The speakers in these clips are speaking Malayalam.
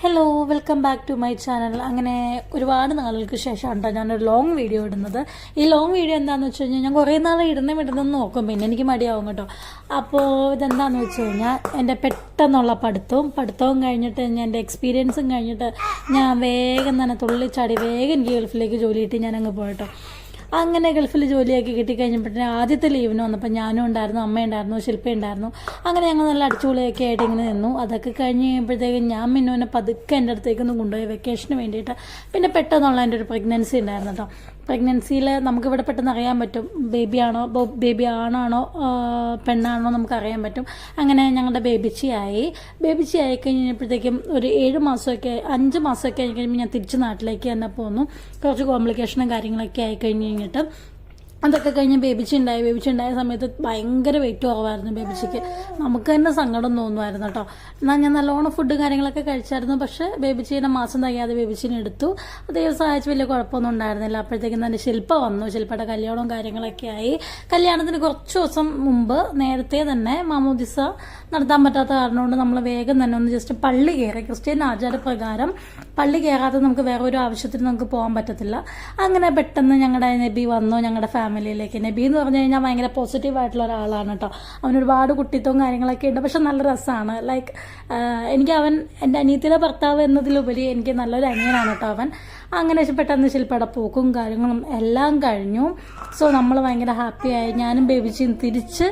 Hello welcome back to my channel. അങ്ങനെ ഒരുപാട് നാളുകൾക്ക് ശേഷമാണ് ഞാനൊരു ലോങ് വീഡിയോ ഇടുന്നത്. ഈ ലോങ് വീഡിയോ എന്താണെന്ന് വെച്ച് കഴിഞ്ഞാൽ ഞാൻ കുറേ നാൾ ഇടുന്നെന്ന് നോക്കും, പിന്നെ എനിക്ക് മടിയാവും കേട്ടോ. അപ്പോൾ ഇതെന്താണെന്ന് വെച്ച് കഴിഞ്ഞാൽ എൻ്റെ പെട്ടെന്നുള്ള പഠിത്തവും കഴിഞ്ഞിട്ട് എൻ്റെ എക്സ്പീരിയൻസും കഴിഞ്ഞിട്ട് ഞാൻ വേഗം തന്നെ തുള്ളിച്ചാടി വേഗം എനിക്ക് ഗൾഫിലേക്ക് ജോലി കിട്ടി. ഞാനങ്ങ് പോയിട്ടോ. അങ്ങനെ ഗൾഫിൽ ജോലിയാക്കി കിട്ടിക്കഴിഞ്ഞപ്പോഴത്തേന് ആദ്യത്തെ ലീവിന് വന്നപ്പോൾ ഞാനും ഉണ്ടായിരുന്നു, അമ്മയുണ്ടായിരുന്നു, ശില്പ ഉണ്ടായിരുന്നു. അങ്ങനെ ഞങ്ങൾ നല്ല അടിച്ചുപൊളിയൊക്കെ ആയിട്ട് ഇങ്ങനെ നിന്നു. അതൊക്കെ കഴിഞ്ഞ് കഴിയുമ്പോഴത്തേക്കും ഞാൻ മിന്നുവിനെ പതുക്കെ എൻ്റെ അടുത്തേക്കൊന്ന് കൊണ്ടുപോയി വെക്കേഷന് വേണ്ടിയിട്ട്. പിന്നെ പെട്ടെന്നുള്ള എൻ്റെ ഒരു പ്രഗ്നൻസി ഉണ്ടായിരുന്നു കേട്ടോ. പ്രഗ്നൻസിയിൽ നമുക്കിവിടെ പെട്ടെന്ന് അറിയാൻ പറ്റും ബേബി ആണാണോ പെണ്ണാണോ നമുക്കറിയാൻ പറ്റും. അങ്ങനെ ഞങ്ങളുടെ ബേബിച്ചിയായി കഴിഞ്ഞപ്പോഴത്തേക്കും ഒരു 5 മാസമൊക്കെ ആയി കഴിയുമ്പോൾ ഞാൻ തിരിച്ച് നാട്ടിലേക്ക് തന്നെ പോന്നു. കുറച്ച് കോംപ്ലിക്കേഷനും കാര്യങ്ങളൊക്കെ ആയി കഴിഞ്ഞിട്ട് അതൊക്കെ കഴിഞ്ഞ് ബേബിച്ചി ഉണ്ടായ സമയത്ത് ഭയങ്കര വെയിറ്റ് കുറവായിരുന്നു ബേബിച്ചിക്ക്. നമുക്ക് തന്നെ സങ്കടം തോന്നുമായിരുന്നു കേട്ടോ. എന്നാൽ ഞാൻ നല്ലോണം ഫുഡ് കാര്യങ്ങളൊക്കെ കഴിച്ചായിരുന്നു. പക്ഷേ ബേബിച്ചീനെ മാസം തികയാതെ ബേബിച്ചിനെ എടുത്തു. ദൈവം സഹായിച്ച് വലിയ കുഴപ്പമൊന്നും ഉണ്ടായിരുന്നില്ല. അപ്പോഴത്തേക്കും തന്നെ ശില്പ വന്നു. ശില്പയുടെ കല്യാണവും കാര്യങ്ങളൊക്കെ ആയി. കല്യാണത്തിന് കുറച്ച് ദിവസം മുമ്പ് നേരത്തെ തന്നെ മാമോദിസ നടത്താൻ പറ്റാത്ത കാരണം കൊണ്ട് നമ്മൾ വേഗം തന്നെ ഒന്ന് ജസ്റ്റ് പള്ളി കയറി. ക്രിസ്ത്യൻ ആചാരപ്രകാരം പള്ളി കയറാതെ നമുക്ക് വേറെ ഒരു ആവശ്യത്തിന് നമുക്ക് പോകാൻ പറ്റത്തില്ല. അങ്ങനെ പെട്ടെന്ന് ഞങ്ങളുടെ നബി വന്നു ഞങ്ങളുടെ ഫാമിലിയിലേക്ക്. നബി എന്ന് പറഞ്ഞു കഴിഞ്ഞാൽ ഭയങ്കര പോസിറ്റീവായിട്ടുള്ള ഒരാളാണ് കേട്ടോ. അവനൊരുപാട് കുട്ടിത്വവും കാര്യങ്ങളൊക്കെ ഉണ്ട്. പക്ഷെ നല്ല രസമാണ്. ലൈക്ക് എനിക്ക് അവൻ എൻ്റെ അനിയത്തിയുടെ ഭർത്താവ് എന്നതിലുപരി എനിക്ക് നല്ലൊരു അനിയനാണ് കേട്ടോ അവൻ. അങ്ങനെ പെട്ടെന്ന് ശില്പയുടെ പോക്കും കാര്യങ്ങളും എല്ലാം കഴിഞ്ഞു. സോ നമ്മൾ ഭയങ്കര ഹാപ്പിയായി. ഞാനും ബേബിച്ചിയും തിരിച്ച്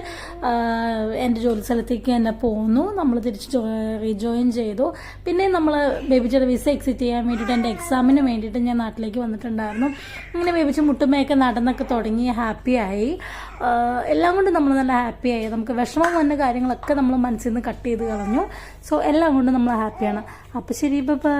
എൻ്റെ ജോലി സ്ഥലത്തേക്ക് തന്നെ പോന്നു. നമ്മൾ തിരിച്ച് റീജോയിൻ ചെയ്തു. പിന്നെ നമ്മൾ ബേബിച്ചിയുടെ വിസ എക്സിറ്റ് ചെയ്യാൻ വേണ്ടിയിട്ട് എൻ്റെ എക്സാമിന് വേണ്ടിയിട്ട് ഞാൻ നാട്ടിലേക്ക് വന്നിട്ടുണ്ടായിരുന്നു. അങ്ങനെ ബേബിച്ച് മുട്ടുമയൊക്കെ നടന്നൊക്കെ തുടങ്ങി ഹാപ്പിയായി. എല്ലാം കൊണ്ട് നമ്മൾ നല്ല ഹാപ്പിയായി. നമുക്ക് വിഷമം വന്ന കാര്യങ്ങളൊക്കെ നമ്മൾ മനസ്സിൽ നിന്ന് കട്ട് ചെയ്ത് കളഞ്ഞു. സോ എല്ലാം കൊണ്ട് നമ്മൾ ഹാപ്പിയാണ്. അപ്പോൾ ശരി, ബൈ.